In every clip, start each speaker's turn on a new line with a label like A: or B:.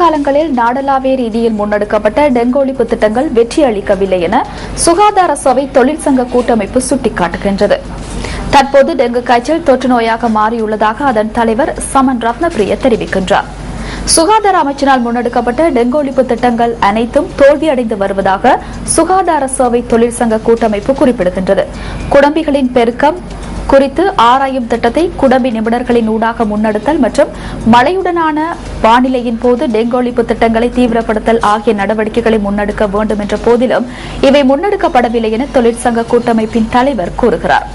A: காலங்களில் நாடளாவிய ரீதியில் முன்னெடுக்கப்பட்ட டெங்கு ஒழிப்பு திட்டங்கள் வெற்றியளிக்கவில்லை என சுகாதார சபை தொழிற்சங்க கூட்டமைப்பு சுட்டிக்காட்டுகின்றது. தற்போது டெங்கு காய்ச்சல் தொற்று நோயாக மாறியுள்ளதாக அதன் தலைவர் சமன் ரத்னபிரிய தெரிவிக்கின்றார். சுகாதார அமைச்சினால் முன்னெடுக்கப்பட்ட டெங்கு ஒழிப்பு திட்டங்கள் அனைத்தும் தோல்வியடைந்து வருவதாக சுகாதார சேவை தொழிற்சங்க கூட்டமைப்பு குறிப்பிடுகின்றது. குடம்பிகளின் பெருக்கம் குறித்து ஆராயும் திட்டத்தை குடம்பி நிபுணர்களின் ஊடாக முன்னெடுத்தல் மற்றும் மழையுடனான வானிலையின் போது டெங்கு ஒழிப்பு திட்டங்களை தீவிரப்படுத்தல் ஆகிய நடவடிக்கைகளை முன்னெடுக்க வேண்டும் என்ற போதிலும் இவை முன்னெடுக்கப்படவில்லை என தொழிற்சங்க கூட்டமைப்பின் தலைவர் கூறுகிறார்.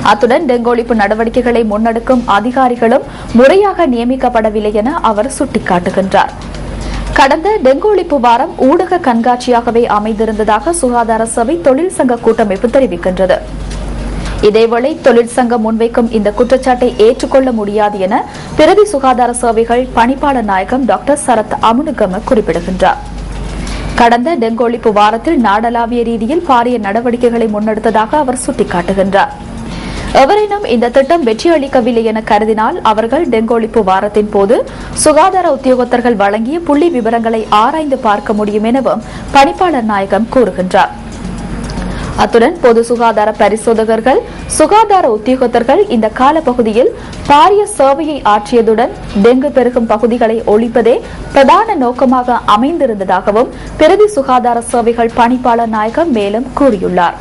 A: அத்துடன் டெங்கு ஒழிப்பு நடவடிக்கைகளை முன்னெடுக்கும் அதிகாரிகளும் முறையாக நியமிக்கப்படவில்லை என அவர் சுட்டிக்காட்டுகின்றார். கடந்த டெங்கு ஒழிப்பு வாரம் ஊடக கண்காட்சியாகவே அமைந்திருந்ததாக சுகாதார சபை தொழிற்சங்க கூட்டமைப்பு தெரிவிக்கின்றது. இதேவேளை தொழிற்சங்கம் முன்வைக்கும் இந்த குற்றச்சாட்டை ஏற்றுக்கொள்ள முடியாது என பிரதி சுகாதார சேவைகள் பணிப்பாளர் நாயகம் டாக்டர் சரத் அமுனுகம குறிப்பிடுகின்றார். கடந்த டெங்கு ஒழிப்பு வாரத்தில் நாடளாவிய ரீதியில் பாரிய நடவடிக்கைகளை முன்னெடுத்ததாக அவர் சுட்டிக்காட்டுகின்றார். எவரேனும் இந்த திட்டம் வெற்றியளிக்கவில்லை என கருதினால் அவர்கள் டெங்கு ஒழிப்பு வாரத்தின் போது சுகாதார உத்தியோகத்தர்கள் வழங்கிய புள்ளி விவரங்களை ஆராய்ந்து பார்க்க முடியும் எனவும் பணிப்பாளர் நாயகம் கூறுகின்றார். அத்துடன் பொது சுகாதார பரிசோதகர்கள் சுகாதார உத்தியோகத்தர்கள் இந்த காலப்பகுதியில் பாரிய சேவையை ஆற்றியதுடன் டெங்கு பெருகும் பகுதிகளை ஒழிப்பதே பிரதான நோக்கமாக அமைந்திருந்ததாகவும் பிரதி சுகாதார சேவைகள் பணிப்பாளர் நாயகம் மேலும் கூறியுள்ளார்.